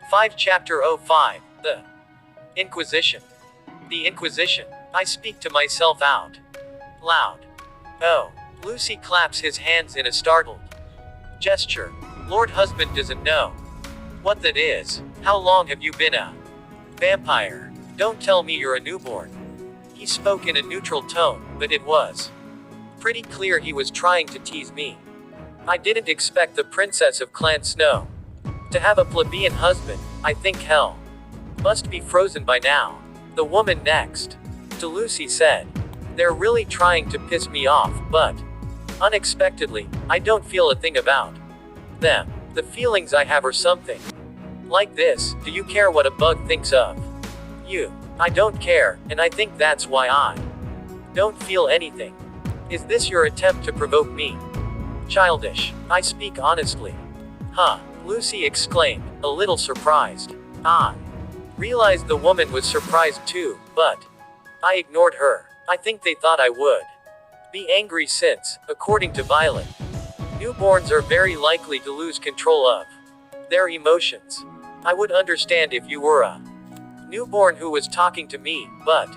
5 Chapter 05, The Inquisition. The Inquisition. I speak to myself out loud. Oh. Lucy claps his hands in a startled gesture. Lord husband doesn't know what that is. How long have you been a vampire? Don't tell me you're a newborn. He spoke in a neutral tone, but it was pretty clear he was trying to tease me. I didn't expect the princess of Clan Snow to have a plebeian husband. I think hell must be frozen by now. The woman next to Lucy said, "They're really trying to piss me off, but unexpectedly, I don't feel a thing about them. The feelings I have are something like this. Do you care what a bug thinks of you? I don't care, and I think that's why I don't feel anything. Is this your attempt to provoke me? Childish. I speak honestly." Huh, Lucy exclaimed, a little surprised. I realized the woman was surprised too, but I ignored her. I think they thought I would be angry since, according to Violet, newborns are very likely to lose control of their emotions. I would understand if you were a newborn who was talking to me, but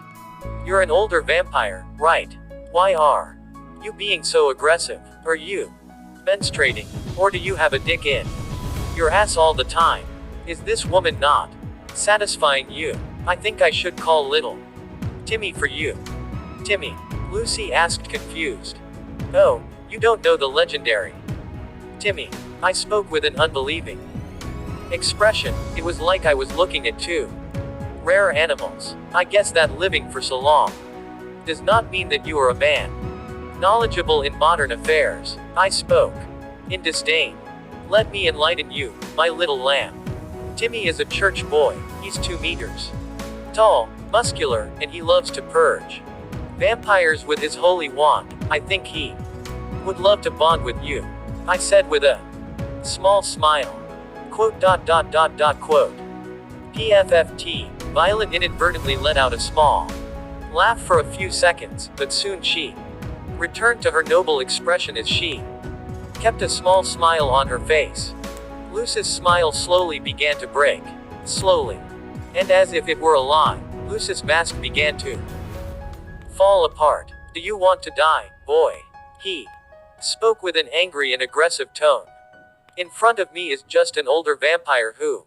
you're an older vampire, right? Why are you being so aggressive? Are you menstruating? Or do you have a dick in your ass all the time? Is this woman not satisfying you? I think I should call little Timmy for you. Timmy? Lucy asked, confused. Oh, you don't know the legendary Timmy? I spoke with an unbelieving expression. It was like I was looking at two rare animals. I guess that living for so long does not mean that you are a man knowledgeable in modern affairs. I spoke in disdain. Let me enlighten you, my little lamb. Timmy is a church boy. He's 2 meters tall, muscular, and he loves to purge vampires with his holy wand. I think he would love to bond with you, I said with a small smile. Quote. PFFT. Violet inadvertently let out a small laugh for a few seconds, but soon she returned to her noble expression as she kept a small smile on her face. Lucy's smile slowly began to break. Slowly. And as if it were a lie, Lucy's mask began to fall apart. Do you want to die, boy? He spoke with an angry and aggressive tone. In front of me is just an older vampire who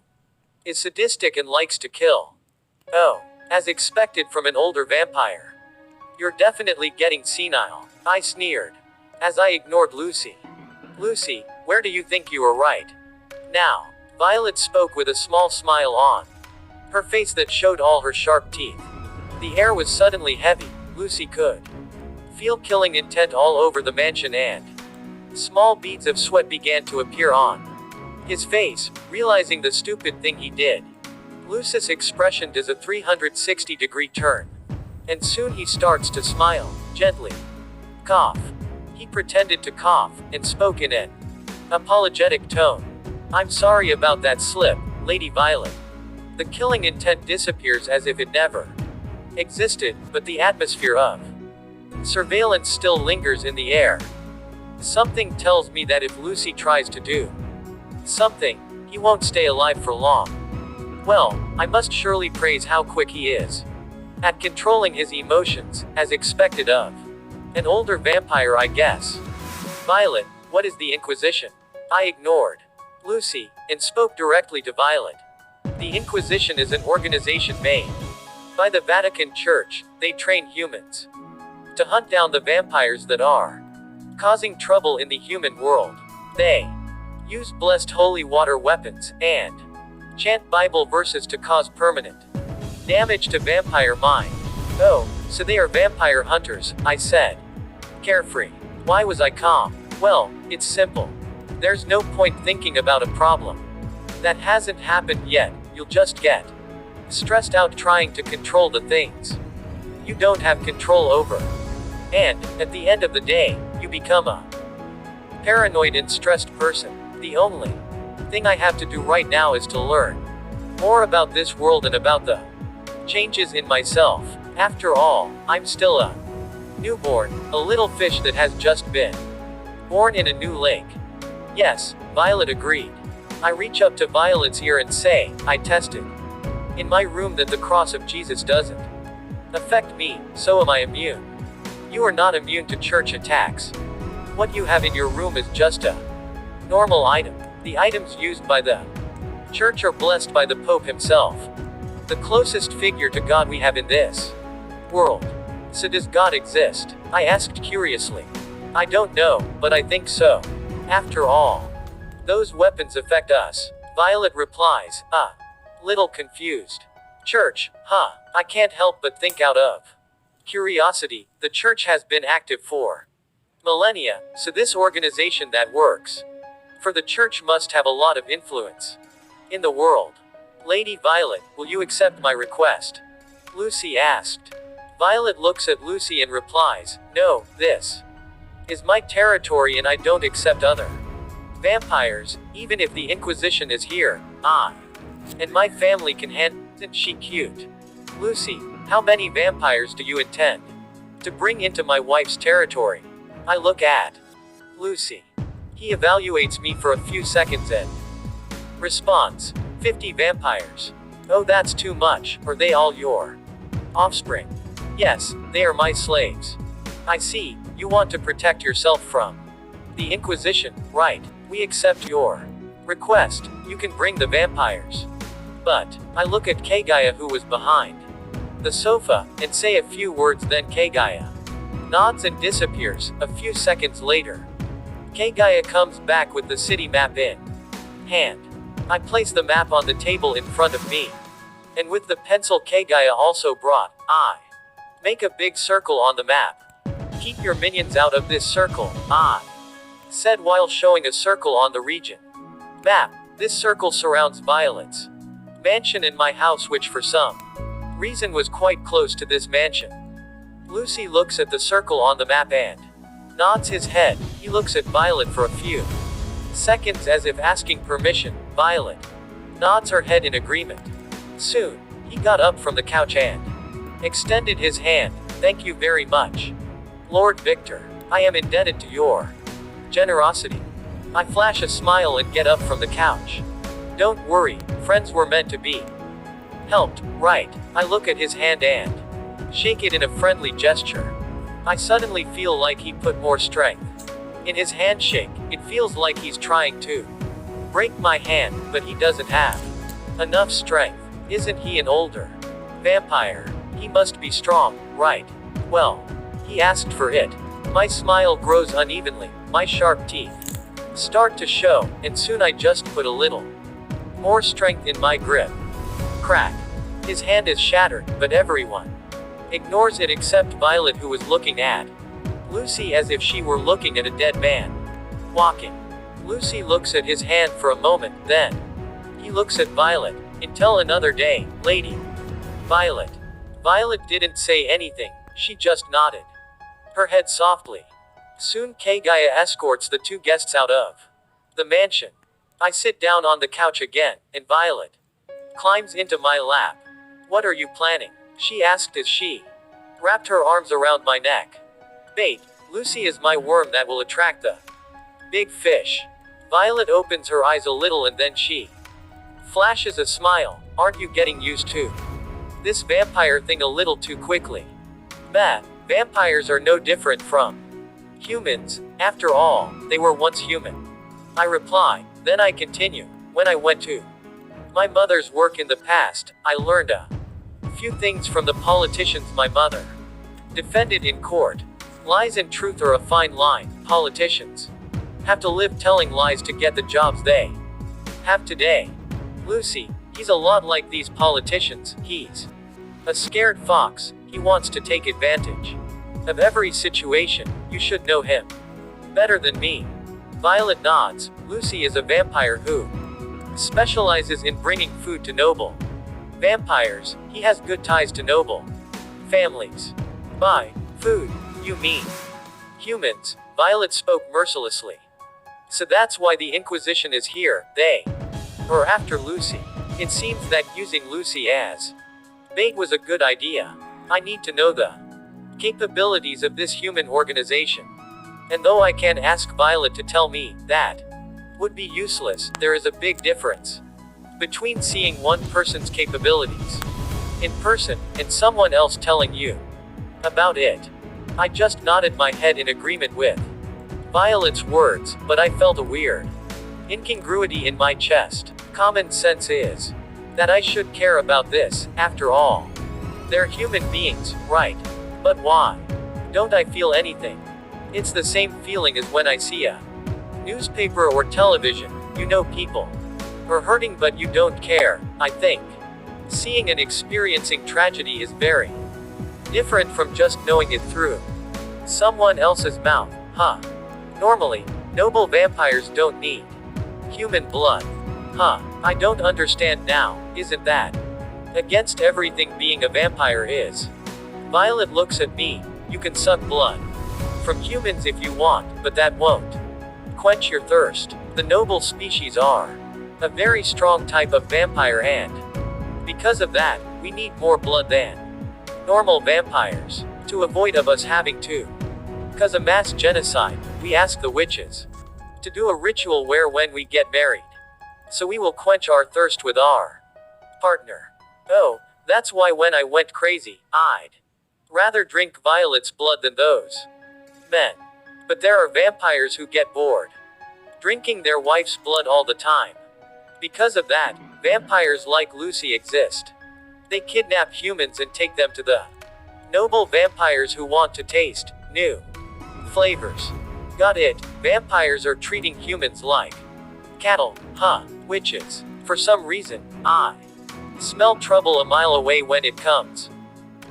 is sadistic and likes to kill. Oh, as expected from an older vampire. You're definitely getting senile, I sneered, as I ignored Lucy. Lucy, where do you think you are right now? Violet spoke with a small smile on her face that showed all her sharp teeth. The air was suddenly heavy. Lucy could feel killing intent all over the mansion, and small beads of sweat began to appear on his face, realizing the stupid thing he did. Lucy's expression does a 360-degree turn, and soon he starts to smile, gently. Cough. He pretended to cough, and spoke in an apologetic tone. I'm sorry about that slip, Lady Violet. The killing intent disappears as if it never existed, but the atmosphere of surveillance still lingers in the air. Something tells me that if Lucy tries to do something, he won't stay alive for long. Well, I must surely praise how quick he is at controlling his emotions, as expected of an older vampire, I guess. Violet, what is the Inquisition? I ignored Lucy, and spoke directly to Violet. The Inquisition is an organization made by the Vatican Church. They train humans to hunt down the vampires that are causing trouble in the human world. They use blessed holy water weapons, and chant Bible verses to cause permanent damage to vampire mind. Oh, so they are vampire hunters, I said. Carefree. Why was I calm? Well, it's simple. There's no point thinking about a problem that hasn't happened yet. You'll just get stressed out trying to control the things you don't have control over. And, at the end of the day, you become a paranoid and stressed person. The only thing I have to do right now is to learn more about this world and about the changes in myself. After all, I'm still a newborn, a little fish that has just been born in a new lake. Yes, Violet agreed. I reach up to Violet's ear and say, I tested in my room that the cross of Jesus doesn't affect me, so am I immune. You are not immune to church attacks. What you have in your room is just a normal item. The items used by the church are blessed by the Pope himself, the closest figure to God we have in this world. So does God exist? I asked curiously. I don't know, but I think so. After all, those weapons affect us. Violet replies, little confused. Church, huh? I can't help but think out of curiosity, the church has been active for millennia, so this organization that works for the church must have a lot of influence in the world. Lady Violet, will you accept my request? Lucy asked. Violet looks at Lucy and replies, no, this is my territory and I don't accept other vampires, even if the Inquisition is here. I and my family can handle. Isn't she cute? Lucy, how many vampires do you intend to bring into my wife's territory? I look at Lucy. He evaluates me for a few seconds and responds, 50 vampires. Oh, that's too much. Are they all your offspring? Yes, they are my slaves. I see, you want to protect yourself from the Inquisition, right? We accept your request. You can bring the vampires. But I look at Kagaya, who was behind the sofa, and say a few words, then Kagaya nods and disappears. A few seconds later, Kagaya comes back with the city map in hand. I place the map on the table in front of me. And with the pencil Kagaya also brought, I make a big circle on the map. Keep your minions out of this circle, I said while showing a circle on the region map. This circle surrounds Violet's mansion and my house, which for some reason was quite close to this mansion. Lucy looks at the circle on the map and nods his head. He looks at Violet for a few seconds as if asking permission. Violet nods her head in agreement. Soon, he got up from the couch and extended his hand. Thank you very much, Lord Victor. I am indebted to your generosity. I flash a smile and get up from the couch. Don't worry, friends were meant to be helped, right? I look at his hand and shake it in a friendly gesture. I suddenly feel like he put more strength in his handshake. It feels like he's trying to break my hand, but he doesn't have enough strength. Isn't he an older vampire? He must be strong, right? Well, he asked for it. My smile grows unevenly. My sharp teeth start to show, and soon I just put a little more strength in my grip. Crack. His hand is shattered, but everyone ignores it except Violet, who was looking at Lucy as if she were looking at a dead man walking. Lucy looks at his hand for a moment, then he looks at Violet. Until another day, Lady Violet. Violet didn't say anything, she just nodded her head softly. Soon Kagaya escorts the two guests out of the mansion. I sit down on the couch again, and Violet climbs into my lap. What are you planning? She asked as she wrapped her arms around my neck. Bait. Lucy is my worm that will attract the big fish. Violet opens her eyes a little and then she flashes a smile. Aren't you getting used to this vampire thing a little too quickly? Bah, vampires are no different from humans. After all, they were once human, I reply. Then I continue. When I went to my mother's work in the past, I learned a few things from the politicians my mother defended in court. Lies and truth are a fine line. Politicians have to live telling lies to get the jobs they have today. Lucy, he's a lot like these politicians. He's a scared fox. He wants to take advantage of every situation. You should know him better than me. Violet nods. Lucy is a vampire who specializes in bringing food to noble vampires. He has good ties to noble families. By food, you mean humans? Violet spoke mercilessly. So that's why the Inquisition is here. They are after Lucy. It seems that using Lucy as bait was a good idea. I need to know the capabilities of this human organization. And though I can ask Violet to tell me that would be useless. There is a big difference between seeing one person's capabilities in person, and someone else telling you about it. I just nodded my head in agreement with Violet's words, but I felt a weird incongruity in my chest. Common sense is that I should care about this, after all. They're human beings, right? But why don't I feel anything? It's the same feeling as when I see a newspaper or television. You know people are hurting but you don't care, I think. Seeing and experiencing tragedy is very different from just knowing it through someone else's mouth, huh? Normally, noble vampires don't need human blood. Huh, I don't understand now, isn't that against everything being a vampire is? Violet looks at me. You can suck blood from humans if you want, but that won't quench your thirst. The noble species are a very strong type of vampire, and because of that, we need more blood than normal vampires to avoid of us having to cause a mass genocide. We ask the witches to do a ritual where when we get married, so we will quench our thirst with our partner. Oh, that's why when I went crazy, I'd rather drink Violet's blood than those men. But there are vampires who get bored drinking their wife's blood all the time. Because of that, vampires like Lucy exist. They kidnap humans and take them to the noble vampires who want to taste new flavors. Got it? Vampires are treating humans like cattle, huh? Witches. For some reason, I smell trouble a mile away when it comes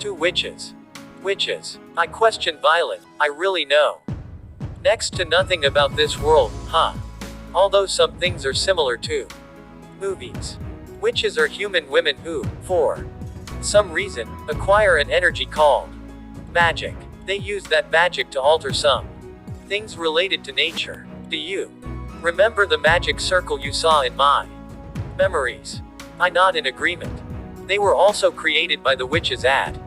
to witches. Witches. I question Violet. I really know next to nothing about this world, huh? Although some things are similar to movies. Witches are human women who, for some reason, acquire an energy called magic. They use that magic to alter some things related to nature. Do you remember the magic circle you saw in my memories? I nod in agreement. They were also created by the witches at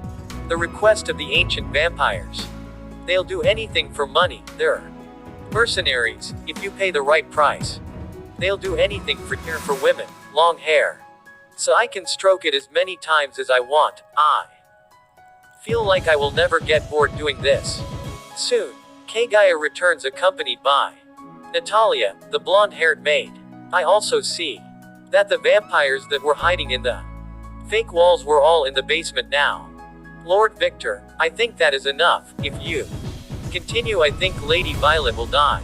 the request of the ancient vampires. They'll do anything for money. They're mercenaries. If you pay the right price, they'll do anything for hair for women, long hair, so I can stroke it as many times as I want. I feel like I will never get bored doing this. Soon, Kagaya returns accompanied by Natalia, the blonde-haired maid. I also see that the vampires that were hiding in the fake walls were all in the basement now. Lord Victor, I think that is enough. If you continue, I think Lady Violet will die.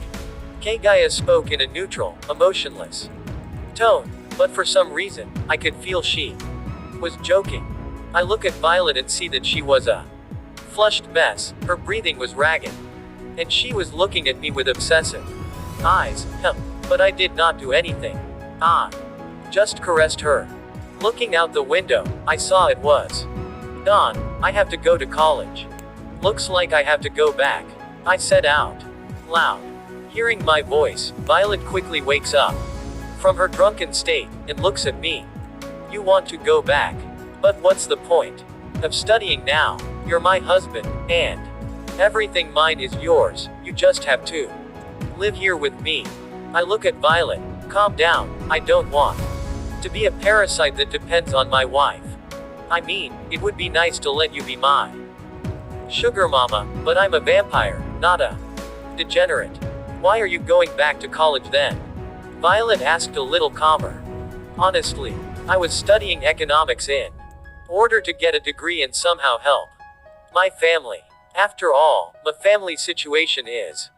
Kagaya spoke in a neutral, emotionless tone, but for some reason, I could feel she was joking. I look at Violet and see that she was a flushed mess. Her breathing was ragged, and she was looking at me with obsessive eyes. But I did not do anything. I just caressed her. Looking out the window, I saw it was dawn. I have to go to college. Looks like I have to go back, I said out loud. Hearing my voice, Violet quickly wakes up from her drunken state and looks at me. You want to go back? But what's the point of studying now? You're my husband, and everything mine is yours. You just have to live here with me. I look at Violet. Calm down. I don't want to be a parasite that depends on my wife. I mean, it would be nice to let you be my sugar mama, but I'm a vampire, not a degenerate. Why are you going back to college then? Violet asked a little calmer. Honestly, I was studying economics in order to get a degree and somehow help my family. After all, my family situation is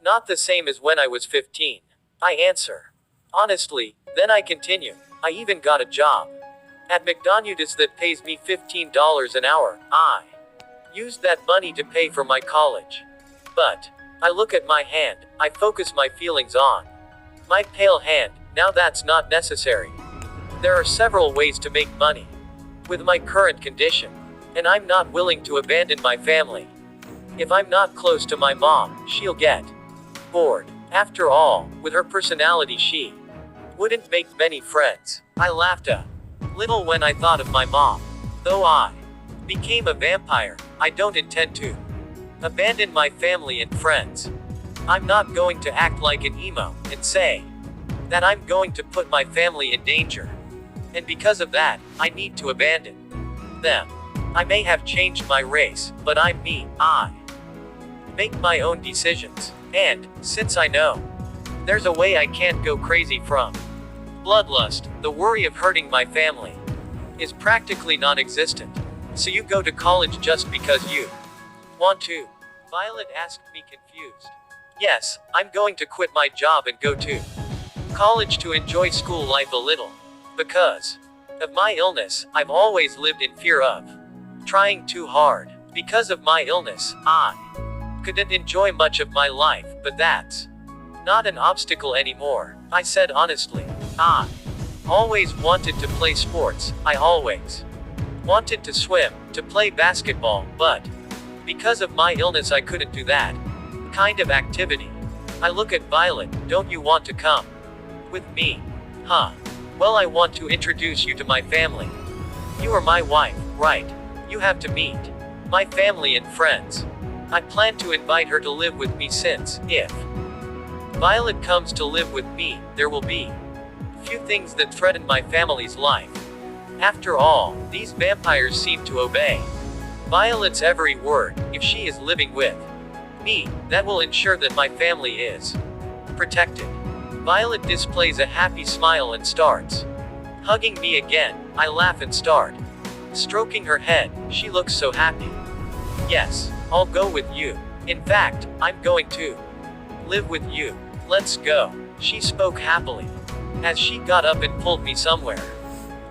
not the same as when I was 15. I answer honestly, then I continue. I even got a job at McDonald's that pays me $15 an hour. I used that money to pay for my college. But I look at my hand. I focus my feelings on my pale hand. Now that's not necessary. There are several ways to make money with my current condition, and I'm not willing to abandon my family. If I'm not close to my mom, she'll get bored. After all, with her personality, she wouldn't make many friends. I laughed a little when I thought of my mom. Though I became a vampire, I don't intend to abandon my family and friends. I'm not going to act like an emo and say That I'm going to put my family in danger. And because of that, I need to abandon them. I may have changed my race, but I'm me. I make my own decisions. And, since I know there's a way I can't go crazy from bloodlust, the worry of hurting my family is practically non-existent. So you go to college just because you want to? Violet asked me confused. Yes, I'm going to quit my job and go to college to enjoy school life a little. Because of my illness, I've always lived in fear of trying too hard. Because of my illness, I couldn't enjoy much of my life, but that's not an obstacle anymore, I said honestly. I always wanted to play sports, I always wanted to swim, to play basketball, but because of my illness I couldn't do that kind of activity. I look at Violet, don't you want to come with me? Huh. Well, I want to introduce you to my family. You are my wife, right? You have to meet my family and friends. I plan to invite her to live with me since, if Violet comes to live with me, there will be few things that threaten my family's life. After all, these vampires seem to obey Violet's every word. If she is living with me, that will ensure that my family is protected. Violet displays a happy smile and starts hugging me again. I laugh and start stroking her head. She looks so happy. Yes, I'll go with you. In fact, I'm going to live with you. Let's go. She spoke happily as she got up and pulled me somewhere.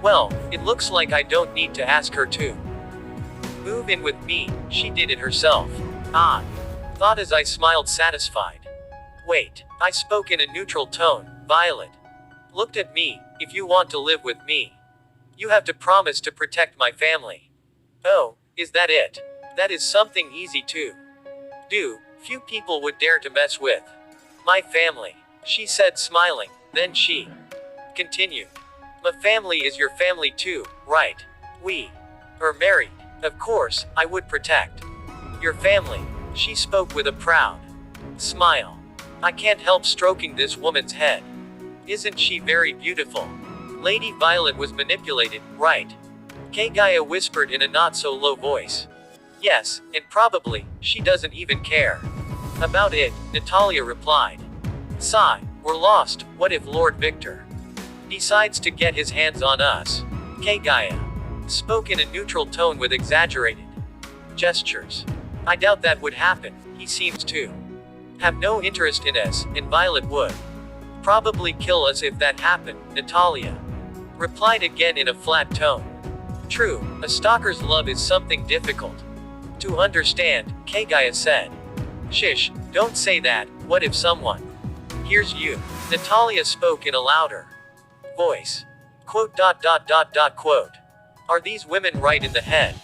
Well, it looks like I don't need to ask her to move in with me. She did it herself. I thought as I smiled satisfied. Wait, I spoke in a neutral tone. Violet looked at me. If you want to live with me, you have to promise to protect my family. Oh, is that it? That is something easy to do. Few people would dare to mess with my family, she said smiling. Then she continued. My family is your family too, right? We are married. Of course, I would protect your family. She spoke with a proud smile. I can't help stroking this woman's head. Isn't she very beautiful? Lady Violet was manipulated, right? Gaia whispered in a not-so-low voice. Yes, and probably, she doesn't even care about it, Natalia replied. Sigh, we're lost. What if Lord Victor decides to get his hands on us? Gaia spoke in a neutral tone with exaggerated gestures. I doubt that would happen. He seems to have no interest in us, and Violet would probably kill us if that happened, Natalia replied again in a flat tone. True, a stalker's love is something difficult to understand, Gaia said. Shish, don't say that. What if someone hears you? Natalia spoke in a louder voice. Quote. Are these women right in the head?